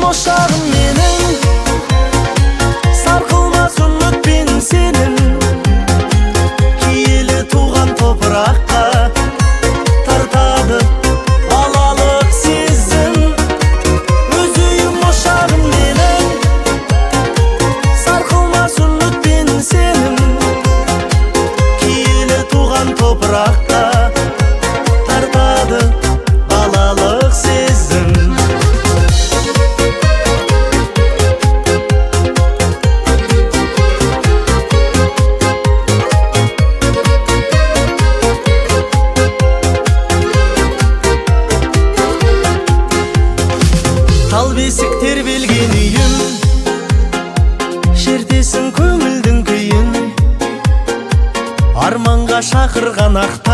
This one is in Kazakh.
ошағым менің, сарқылмас үмітпен сенің. Киелі туған топыраққа тартады балалық сезім. Өз үйім ошағым менің, сарқылмас үмітпен сенің. Киелі туған топыраққа тартады балалық сезім. Тал бесік тербелген үйім, шертесің көңілдің күйін. Арманға шақырған ақтар